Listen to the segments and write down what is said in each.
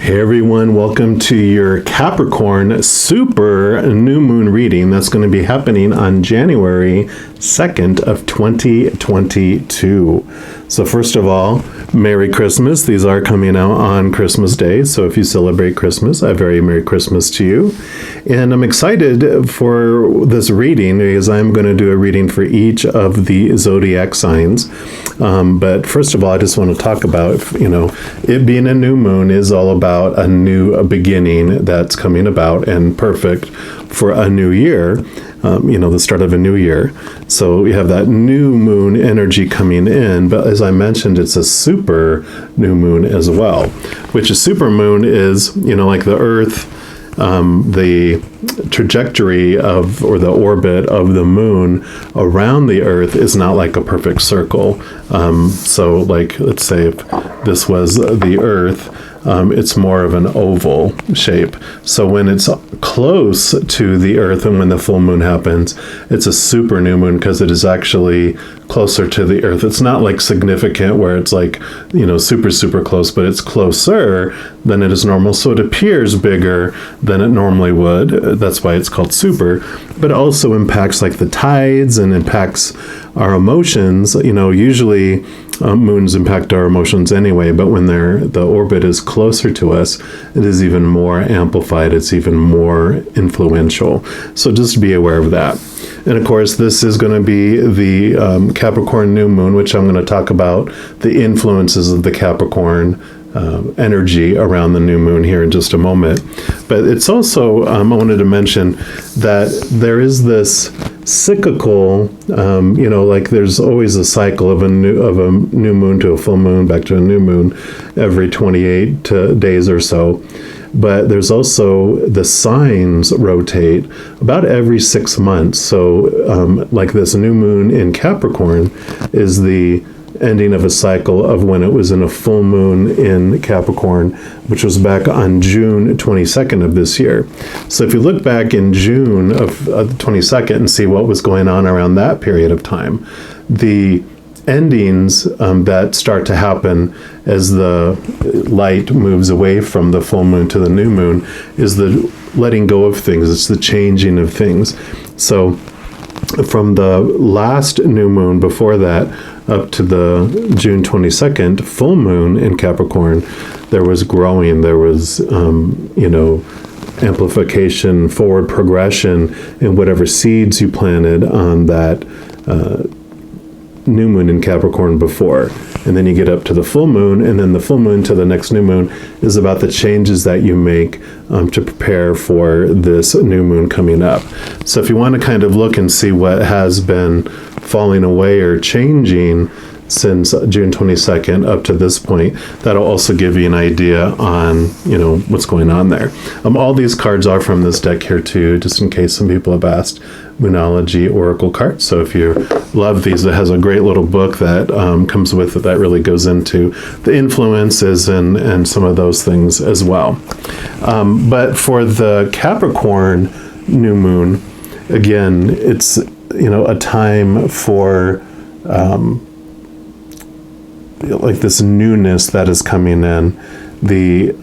Hey everyone, welcome to your Capricorn Super New Moon reading that's going to be happening on January 2nd of 2022. So first of all, Merry Christmas. These are coming out on Christmas Day, so if you celebrate Christmas, a very Merry Christmas to you. And I'm excited for this reading because I'm going to do a reading for each of the zodiac signs. But first of all, I just want to talk about, it being a new moon is all about a new beginning that's coming about and perfect for a new year. The start of a new year. So we have that new moon energy coming in, but as I mentioned, it's a super new moon as well, which a super moon is, like the Earth, the trajectory of, or the orbit of the moon around the Earth is not like a perfect circle. So like, let's say if this was the Earth, it's more of an oval shape. So when it's close to the Earth and when the full moon happens, it's a super new moon because it is actually closer to the Earth. It's not like significant where it's like, super, super close, but it's closer than it is normal. So it appears bigger than it normally would. That's why it's called super. But it also impacts like the tides and impacts our emotions. Usually moons impact our emotions anyway, but when the orbit is closer to us, it is even more amplified. It's even more influential. So just be aware of that. And of course, this is going to be the Capricorn new moon, which I'm going to talk about the influences of the Capricorn energy around the new moon here in just a moment. But it's also, I wanted to mention that there is this cyclical, like there's always a cycle of a new moon to a full moon, back to a new moon every 28 days or so. But there's also the signs rotate about every 6 months. So like this new moon in Capricorn is the ending of a cycle of when it was in a full moon in Capricorn, which was back on June 22nd of this year. So if you look back in June of the 22nd and see what was going on around that period of time, the endings that start to happen as the light moves away from the full moon to the new moon is the letting go of things. It's the changing of things. So from the last new moon before that up to the June 22nd full moon in Capricorn, there was growing, there was, amplification, forward progression in whatever seeds you planted on that new moon in Capricorn before. And then you get up to the full moon, and then the full moon to the next new moon is about the changes that you make to prepare for this new moon coming up. So if you want to kind of look and see what has been falling away or changing since June 22nd up to this point, that'll also give you an idea on, what's going on there. All these cards are from this deck here too, just in case some people have asked. Moonology Oracle cards. So if you love these, it has a great little book that comes with it that really goes into the influences and some of those things as well. But for the Capricorn new moon, again, it's a time for like this newness that is coming in. The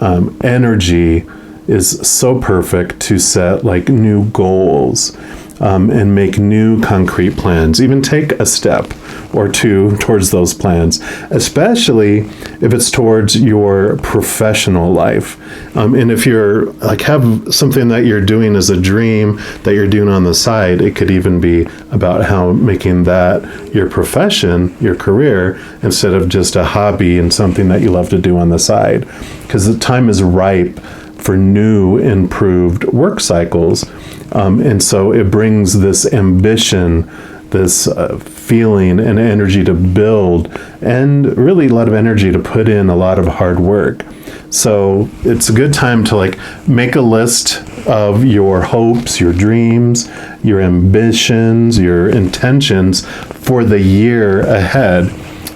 energy is so perfect to set like new goals and make new concrete plans, even take a step or two towards those plans, especially if it's towards your professional life. And if you're like have something that you're doing as a dream that you're doing on the side, it could even be about how making that your profession, your career, instead of just a hobby and something that you love to do on the side. Because the time is ripe for new, improved work cycles. And so it brings this ambition, this feeling and energy to build, and really a lot of energy to put in a lot of hard work. So it's a good time to like make a list of your hopes, your dreams, your ambitions, your intentions for the year ahead.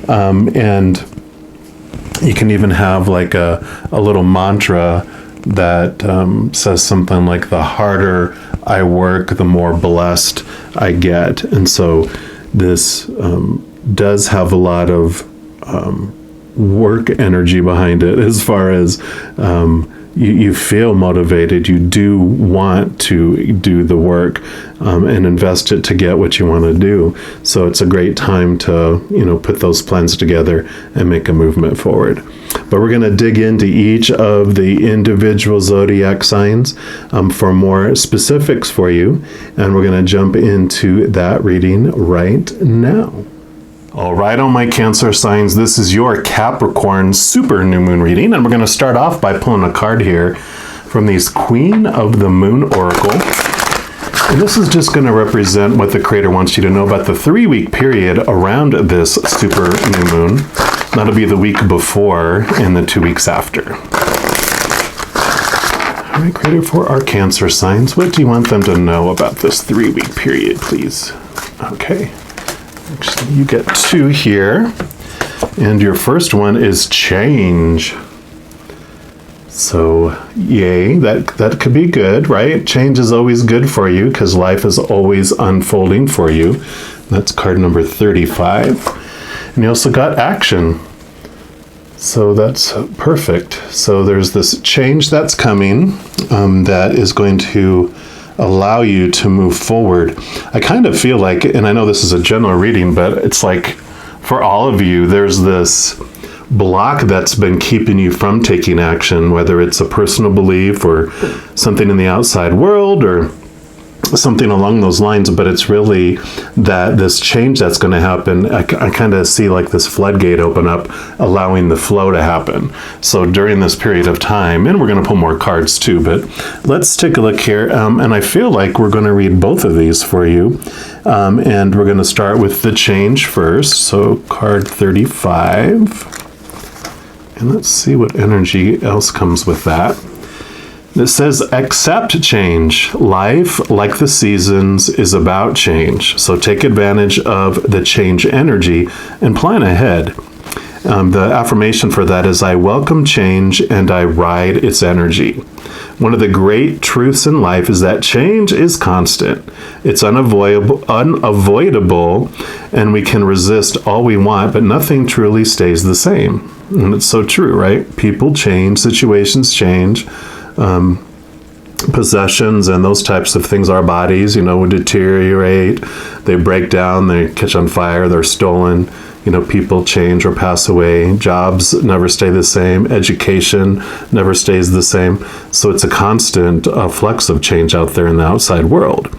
And you can even have like a little mantra that says something like, the harder I work, the more blessed I get. And so this does have a lot of work energy behind it, as far as you feel motivated. You do want to do the work and invest it to get what you want to do. So it's a great time to, put those plans together and make a movement forward. But we're going to dig into each of the individual zodiac signs for more specifics for you. And we're going to jump into that reading right now. All right, on my Cancer signs, this is your Capricorn super new moon reading, and we're going to start off by pulling a card here from these Queen of the Moon Oracle. And this is just going to represent what the Creator wants you to know about the 3-week period around this super new moon. That'll be the week before and the 2 weeks after. All right, Creator, for our Cancer signs, what do you want them to know about this 3-week period, please? Okay. Actually, you get 2 here, and your first one is change. So, yay, that could be good, right? Change is always good for you because life is always unfolding for you. That's card number 35. And you also got action. So that's perfect. So there's this change that's coming that is going to allow you to move forward. I kind of feel like, and I know this is a general reading, but it's like for all of you, there's this block that's been keeping you from taking action, whether it's a personal belief or something in the outside world or something along those lines, but it's really that this change that's going to happen. I kind of see like this floodgate open up, allowing the flow to happen. So during this period of time, and we're going to pull more cards too, but let's take a look here. And I feel like we're going to read both of these for you. And we're going to start with the change first. So card 35. And let's see what energy else comes with that. It says, accept change. Life, like the seasons, is about change. So take advantage of the change energy and plan ahead. The affirmation for that is, I welcome change and I ride its energy. One of the great truths in life is that change is constant. It's unavoidable, and we can resist all we want, but nothing truly stays the same. And it's so true, right? People change, situations change. Possessions and those types of things, our bodies, would deteriorate, they break down, they catch on fire, they're stolen. People change or pass away. Jobs never stay the same. Education never stays the same. So it's a constant flux of change out there in the outside world.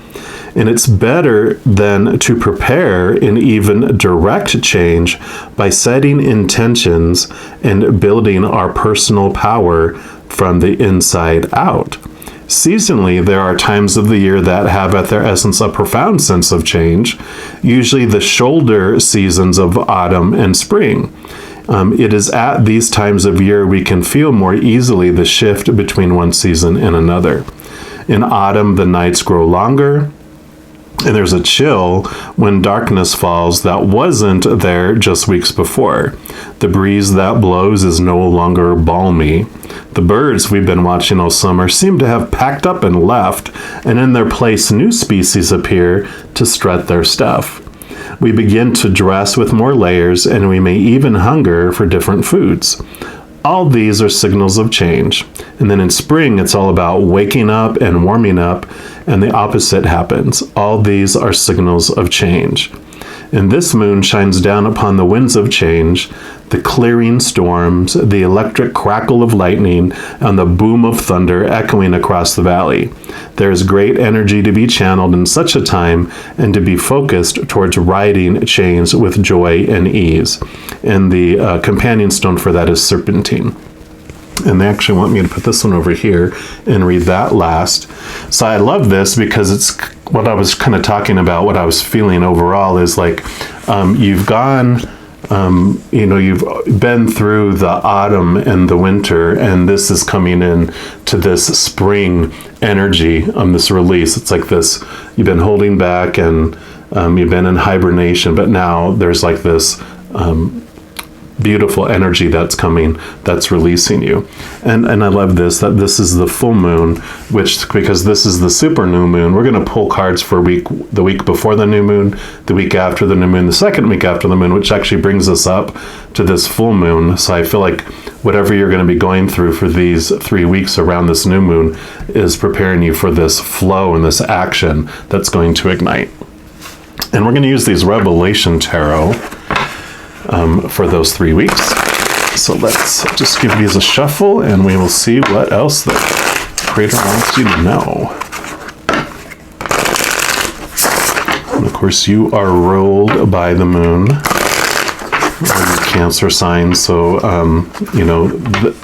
And it's better than to prepare and even direct change by setting intentions and building our personal power from the inside out. Seasonally, there are times of the year that have at their essence a profound sense of change, usually the shoulder seasons of autumn and spring. It is at these times of year we can feel more easily the shift between one season and another. In autumn, the nights grow longer, and there's a chill when darkness falls that wasn't there just weeks before. The breeze that blows is no longer balmy. The birds we've been watching all summer seem to have packed up and left, and in their place new species appear to strut their stuff. We begin to dress with more layers, and we may even hunger for different foods. All these are signals of change. And then in spring, it's all about waking up and warming up, and the opposite happens. All these are signals of change. And this moon shines down upon the winds of change, the clearing storms, the electric crackle of lightning, and the boom of thunder echoing across the valley. There is great energy to be channeled in such a time and to be focused towards riding change with joy and ease. And the companion stone for that is serpentine. And they actually want me to put this one over here and read that last. So I love this because it's what I was kind of talking about, what I was feeling overall is like you've gone, you've been through the autumn and the winter, and this is coming in to this spring energy, this release. It's like this, you've been holding back and you've been in hibernation, but now there's like this beautiful energy that's coming, that's releasing you. And I love this, that this is the full moon, which, because this is the super new moon, we're going to pull cards for the week before the new moon, the week after the new moon, the second week after the moon, which actually brings us up to this full moon. So I feel like whatever you're going to be going through for these 3 weeks around this new moon is preparing you for this flow and this action that's going to ignite. And we're going to use these Revelation Tarot for those 3 weeks. So let's just give these a shuffle and we will see what else the Creator wants you to know. And of course, you are ruled by the moon, Cancer sign. So,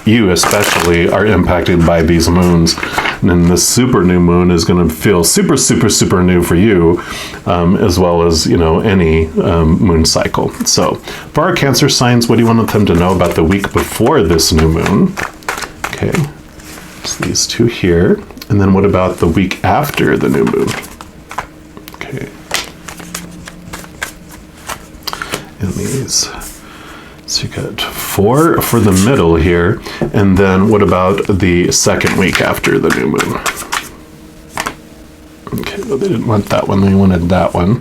you especially are impacted by these moons. And then the super new moon is going to feel super, super, super new for you, as well as, any moon cycle. So for our Cancer signs, what do you want them to know about the week before this new moon? Okay, so these two here. And then what about the week after the new moon? Okay. And these. So you got 4 for the middle here, and then what about the second week after the new moon? Okay, well, they didn't want that one, they wanted that one.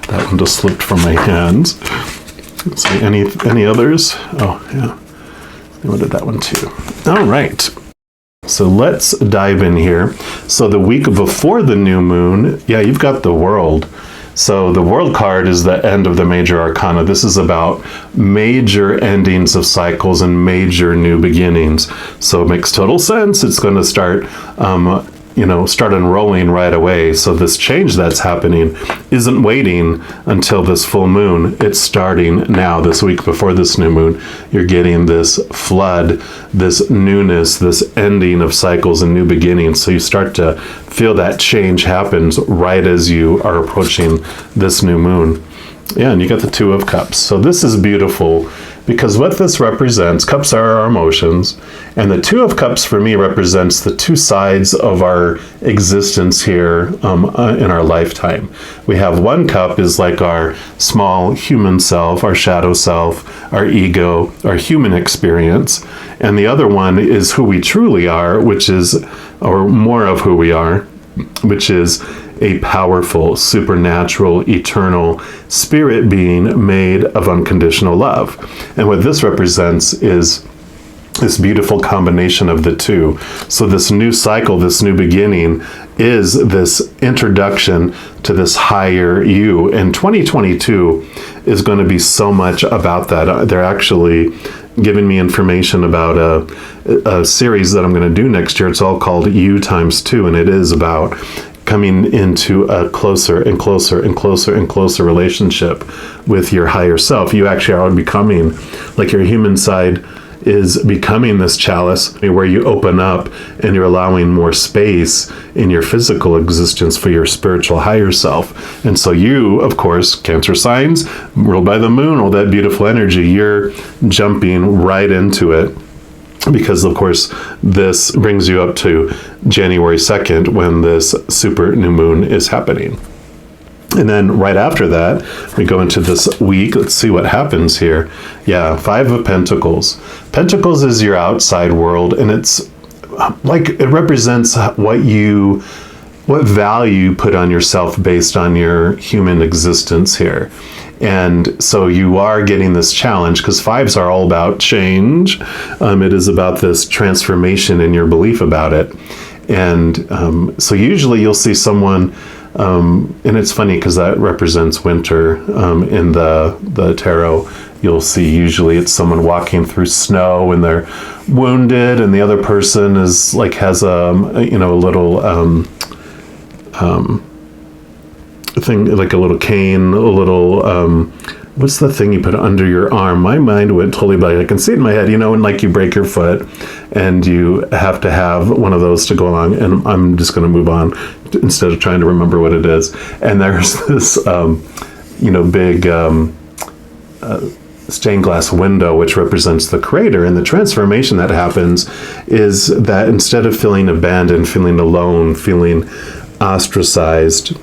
That one just slipped from my hands. Let's see, any others? Oh, yeah, they wanted that one too. All right, so let's dive in here. So the week before the new moon, yeah, you've got the World. So the World card is the end of the major arcana. This is about major endings of cycles and major new beginnings. So it makes total sense. It's going to start unrolling right away. So this change that's happening isn't waiting until this full moon. It's starting now, this week before this new moon. You're getting this flood, this newness, this ending of cycles and new beginnings. So you start to feel that change happens right as you are approaching this new moon. Yeah, and you got the Two of Cups. So this is beautiful because what this represents, cups are our emotions, and the Two of Cups for me represents the two sides of our existence here in our lifetime. We have one cup is like our small human self, our shadow self, our ego, our human experience, and the other one is who we truly are, which is, or more of who we are, which is a powerful, supernatural, eternal spirit being made of unconditional love. And what this represents is this beautiful combination of the two. So this new cycle, this new beginning, is this introduction to this higher you. And 2022 is going to be so much about that. They're actually giving me information about a series that I'm going to do next year. It's all called You Times 2, and it is about coming into a closer and closer and closer and closer relationship with your higher self. You actually are becoming, like your human side is becoming this chalice where you open up and you're allowing more space in your physical existence for your spiritual higher self. And so you, of course, Cancer signs, ruled by the moon, all that beautiful energy, you're jumping right into it. Because, of course, this brings you up to January 2nd when this super new moon is happening. And then right after that, we go into this week. Let's see what happens here. Yeah, 5 of Pentacles. Pentacles is your outside world, and it's like it represents what value you put on yourself based on your human existence here. And so you are getting this challenge because 5s are all about change. It is about this transformation in your belief about it. And so usually you'll see someone, and it's funny because that represents winter in the tarot. You'll see usually it's someone walking through snow and they're wounded, and the other person is like has a little thing, like a little cane, a little what's the thing you put under your arm? My mind went totally blank. I can see it in my head, and like you break your foot and you have to have one of those to go along, and I'm just going to move on instead of trying to remember what it is. And there's this big stained glass window which represents the Creator, and the transformation that happens is that instead of feeling abandoned, feeling alone, feeling ostracized,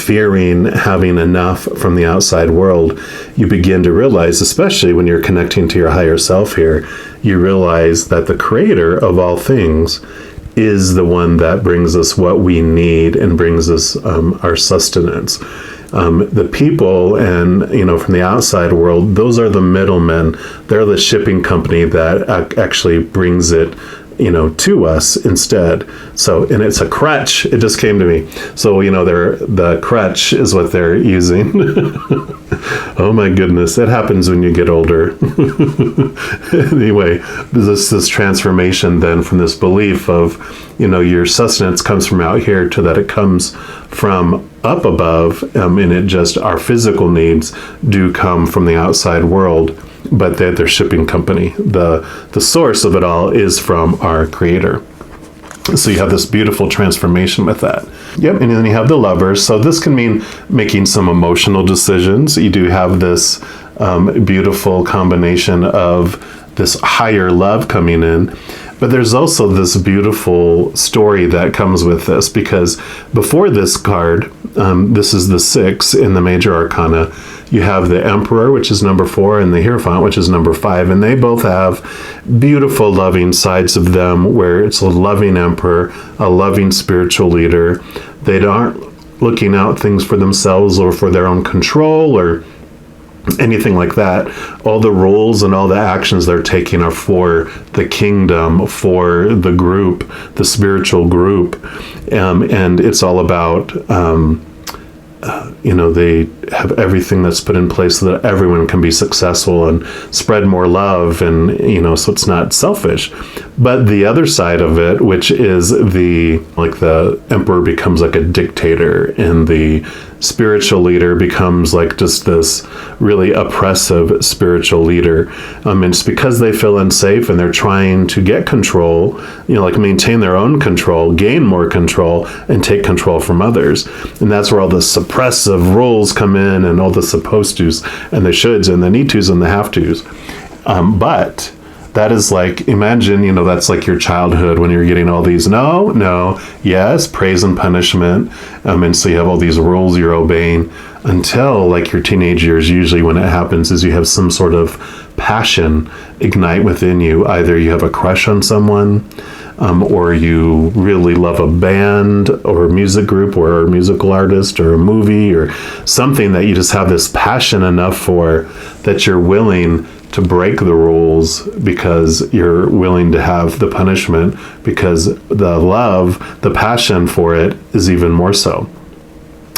fearing having enough from the outside world, you begin to realize, especially when you're connecting to your higher self here, you realize that the creator of all things is the one that brings us what we need and brings us our sustenance. The people and, from the outside world, those are the middlemen. They're the shipping company that actually brings it, to us instead. So, and it's a crutch. It just came to me. So, the crutch is what they're using. Oh my goodness, that happens when you get older. Anyway, this transformation then from this belief of, your sustenance comes from out here to that it comes from up above, and it just, our physical needs do come from the outside world, but they're their shipping company. The source of it all is from our creator. So you have this beautiful transformation with that. Yep, and then you have the lovers. So this can mean making some emotional decisions. You do have this beautiful combination of this higher love coming in. But there's also this beautiful story that comes with this, because before this card, this is the 6 in the major arcana, you have the Emperor, which is number 4, and the Hierophant, which is number 5, and they both have beautiful loving sides of them, where it's a loving emperor, a loving spiritual leader. They aren't looking out things for themselves or for their own control or anything like that. All the roles and all the actions they're taking are for the kingdom, for the group, the spiritual group, and it's all about they have everything that's put in place so that everyone can be successful and spread more love, and so it's not selfish. But the other side of it, which is the emperor becomes like a dictator, and the spiritual leader becomes like just this really oppressive spiritual leader. And it's because they feel unsafe and they're trying to get control, maintain their own control, gain more control, and take control from others. And that's where all the suppressive roles come in, and all the supposed to's and the shoulds and the need to's and the have to's. But that is like, imagine, that's like your childhood when you're getting all these no, yes, praise and punishment. And so you have all these rules you're obeying until like your teenage years. Usually when it happens is you have some sort of passion ignite within you. Either you have a crush on someone, or you really love a band or a music group or a musical artist or a movie or something that you just have this passion enough for that you're willing to break the rules because you're willing to have the punishment, because the love, the passion for it is even more so.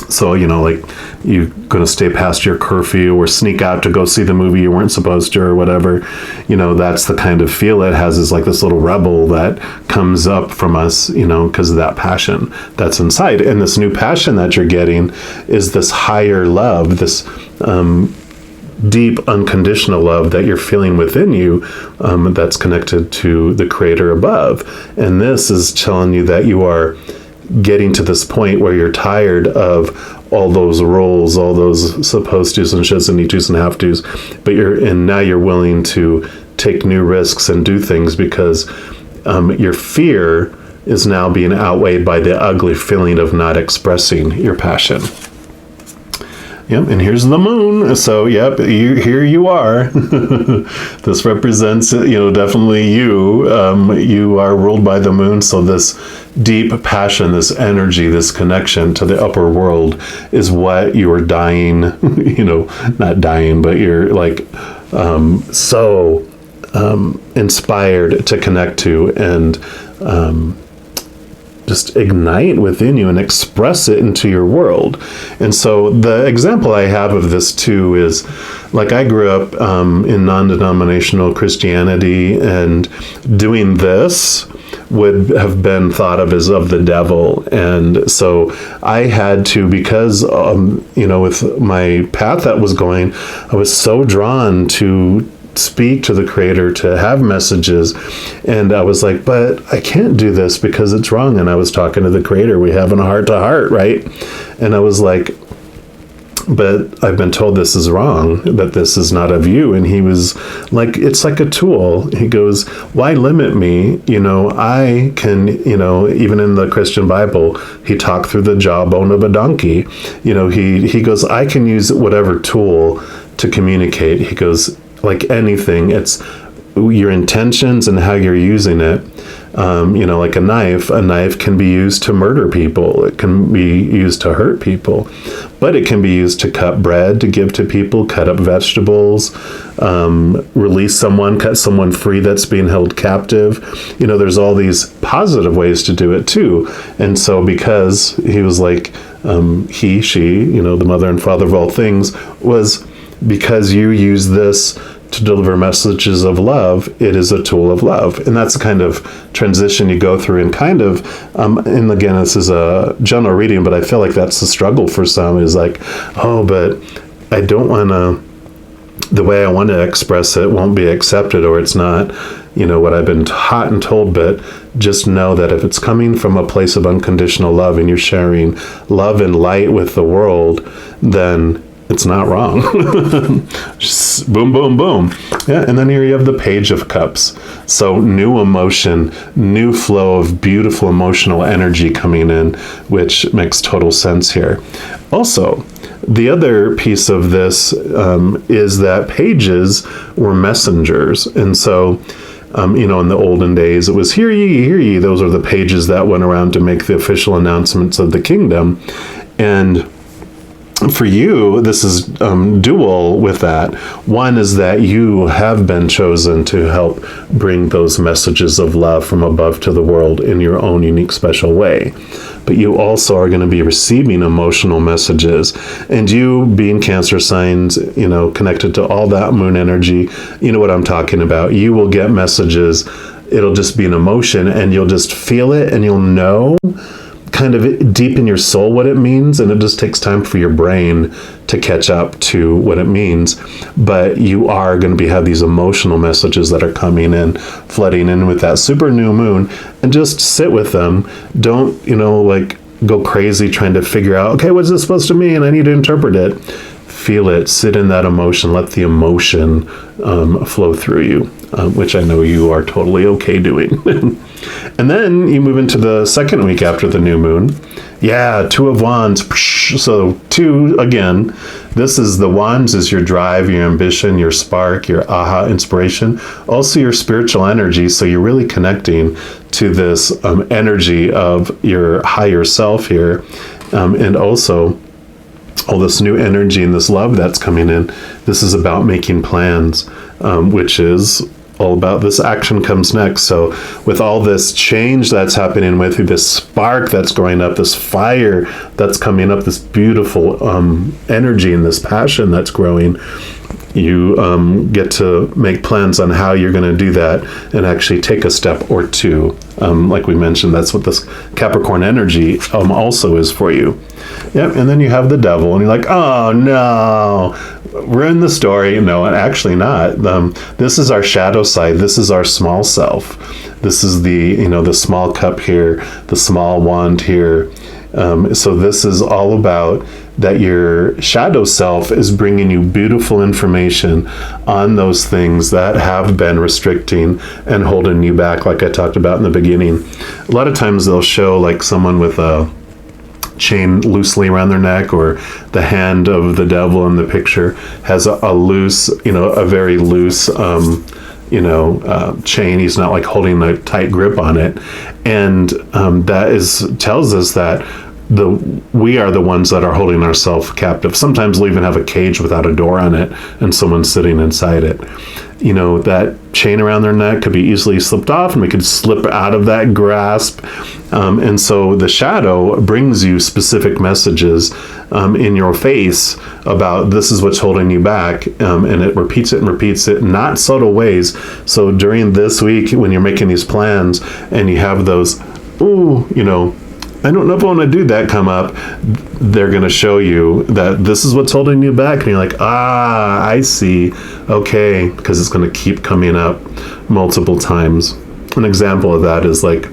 So, like you're going to stay past your curfew or sneak out to go see the movie you weren't supposed to or whatever. That's the kind of feel it has, is like this little rebel that comes up from us, because of that passion that's inside. And this new passion that you're getting is this higher love, this deep unconditional love that you're feeling within you, that's connected to the creator above. And this is telling you that you are getting to this point where you're tired of all those roles, all those supposed to's and shoulds and need to's and have to's, but now you're willing to take new risks and do things because your fear is now being outweighed by the ugly feeling of not expressing your passion. Yep, and here's the moon. So, yep, here you are. This represents, definitely you. You are ruled by the moon. So this deep passion, this energy, this connection to the upper world is what you are dying, not dying, but you're like so inspired to connect to and just ignite within you and express it into your world. And so the example I have of this too is, like, I grew up in non-denominational Christianity, and doing this would have been thought of as of the devil. And so I had to, because, with my path that was going, I was so drawn to speak to the creator, to have messages, and I was like, but I can't do this because it's wrong. And I was talking to the creator, we having a heart to heart, right? And I was like, but I've been told this is wrong, that this is not of you. And he was like, it's like a tool. He goes, why limit me? I can, even in the Christian Bible, he talked through the jawbone of a donkey. He goes, I can use whatever tool to communicate. He goes, like anything, it's your intentions and how you're using it. Like a knife can be used to murder people. It can be used to hurt people, but it can be used to cut bread, to give to people, cut up vegetables, release someone, cut someone free that's being held captive. There's all these positive ways to do it too. And so because he was like, she, the mother and father of all things, was because you use this to deliver messages of love, it is a tool of love. And that's the kind of transition you go through, and kind of, and again, this is a general reading, but I feel like that's the struggle for some, is like, oh, but I don't want to, the way I want to express it won't be accepted, or it's not, what I've been taught and told. But just know that if it's coming from a place of unconditional love and you're sharing love and light with the world, then it's not wrong. Just boom, boom, boom. Yeah, and then here you have the Page of Cups. So new emotion, new flow of beautiful emotional energy coming in, which makes total sense here. Also, the other piece of this is that pages were messengers. And so, in the olden days, it was hear ye, hear ye. Those are the pages that went around to make the official announcements of the kingdom. And for you, this is dual with that. One is that you have been chosen to help bring those messages of love from above to the world in your own unique, special way. But you also are going to be receiving emotional messages. And you, being Cancer signs, connected to all that moon energy, you know what I'm talking about. You will get messages. It'll just be an emotion, and you'll just feel it, and you'll know kind of deep in your soul what it means, and it just takes time for your brain to catch up to what it means. But you are going to have these emotional messages that are coming in, flooding in with that super new moon, and just sit with them. Don't, go crazy trying to figure out, okay, what's this supposed to mean? I need to interpret it. Feel it, sit in that emotion, let the emotion flow through you, which I know you are totally okay doing. And then you move into the second week after the new moon. Yeah, Two of Wands. So two, again, this is the wands is your drive, your ambition, your spark, your aha inspiration, also your spiritual energy. So you're really connecting to this energy of your higher self here, and also all this new energy and this love that's coming in. This is about making plans, which is all about this action comes next. So with all this change that's happening with you, this spark that's growing up, this fire that's coming up, this beautiful energy and this passion that's growing, you get to make plans on how you're going to do that and actually take a step or two. Like we mentioned, that's what this Capricorn energy also is for you. Yep, and then you have the Devil, and you're like, oh no, ruin the story. No, actually not. This is our shadow side. This is our small self. This is the small cup here, the small wand here. So this is all about that your shadow self is bringing you beautiful information on those things that have been restricting and holding you back, like I talked about in the beginning. A lot of times they'll show like someone with a chain loosely around their neck, or the hand of the devil in the picture has a loose, a very loose chain. He's not like holding a tight grip on it. And that tells us that we are the ones that are holding ourselves captive. Sometimes we'll even have a cage without a door on it and someone sitting inside it. That chain around their neck could be easily slipped off, and we could slip out of that grasp. And so the shadow brings you specific messages in your face about this is what's holding you back. And it repeats it, not subtle ways. So during this week, when you're making these plans and you have those, I don't know if I want to do that come up, they're going to show you that this is what's holding you back. And you're like, I see. Okay. Because it's going to keep coming up multiple times. An example of that is like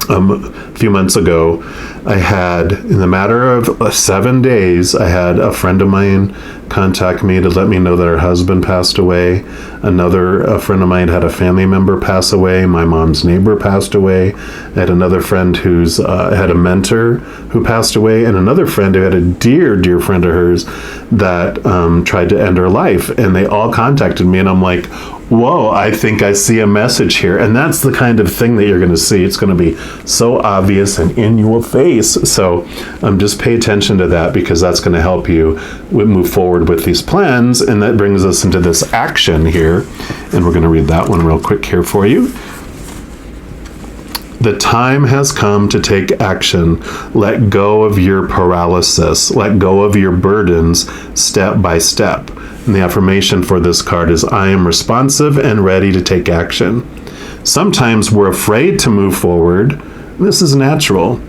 a few months ago, I had, in the matter of 7 days, I had a friend of mine contact me to let me know that her husband passed away. A friend of mine had a family member pass away. My mom's neighbor passed away. I had another friend who's had a mentor who passed away, and another friend who had a dear, dear friend of hers that tried to end her life. And they all contacted me, and I'm like, whoa, I think I see a message here. And that's the kind of thing that you're going to see. It's going to be so obvious and in your face. So just pay attention to that, because that's going to help you move forward with these plans. And that brings us into this action here. And we're going to read that one real quick here for you. The time has come to take action. Let go of your paralysis. Let go of your burdens step by step. And the affirmation for this card is, I am responsive and ready to take action. Sometimes we're afraid to move forward. This is natural.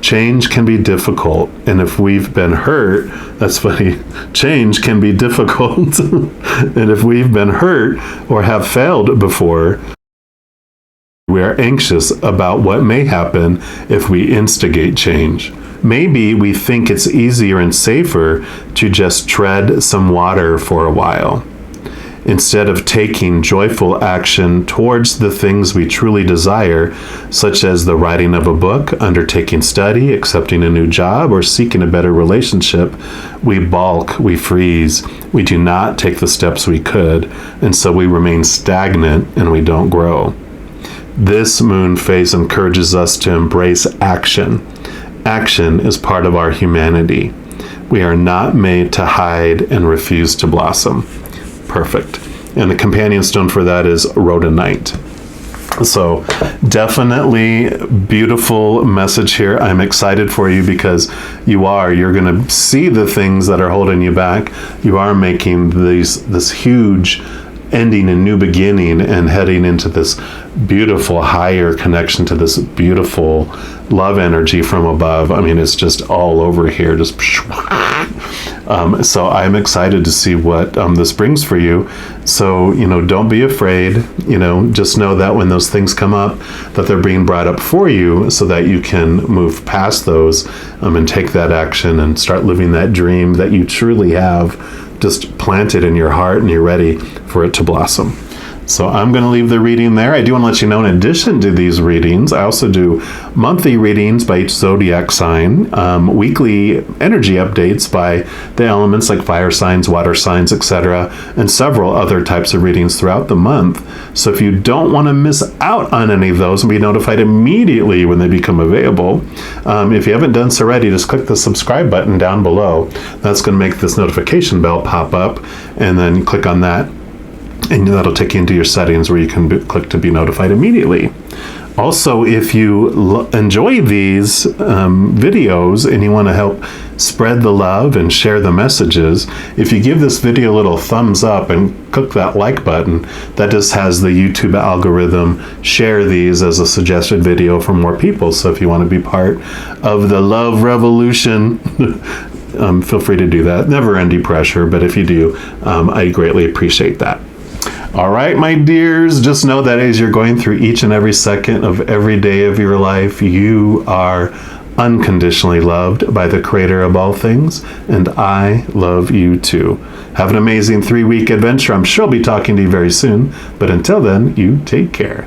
Change can be difficult. And if we've been hurt, that's funny, change can be difficult. And if we've been hurt or have failed before, we are anxious about what may happen if we instigate change. Maybe we think it's easier and safer to just tread some water for a while, instead of taking joyful action towards the things we truly desire, such as the writing of a book, undertaking study, accepting a new job, or seeking a better relationship. We balk, we freeze, we do not take the steps we could, and so we remain stagnant and we don't grow. This moon phase encourages us to embrace action. Action is part of our humanity. We are not made to hide and refuse to blossom. Perfect. And the companion stone for that is rhodonite. So definitely beautiful message here. I'm excited for you, because you're going to see the things that are holding you back. You are making this huge ending and new beginning and heading into this beautiful higher connection to this beautiful love energy from above. I mean, it's just all over here, just so I'm excited to see what this brings for you. So don't be afraid. Just know that when those things come up, that they're being brought up for you, so that you can move past those and take that action and start living that dream that you truly have just planted in your heart, and you're ready for it to blossom. So I'm going to leave the reading there. I do want to let you know, in addition to these readings, I also do monthly readings by each zodiac sign, weekly energy updates by the elements like fire signs, water signs, etc., and several other types of readings throughout the month. So if you don't want to miss out on any of those and be notified immediately when they become available, if you haven't done so already, just click the subscribe button down below. That's going to make this notification bell pop up, and then click on that. And that'll take you into your settings where you can click to be notified immediately. Also, if you enjoy these videos and you want to help spread the love and share the messages, if you give this video a little thumbs up and click that like button, that just has the YouTube algorithm share these as a suggested video for more people. So if you want to be part of the love revolution, feel free to do that. Never any pressure, but if you do, I greatly appreciate that. All right, my dears, just know that as you're going through each and every second of every day of your life, you are unconditionally loved by the Creator of all things, and I love you too. Have an amazing 3-week adventure. I'm sure I'll be talking to you very soon, but until then, you take care.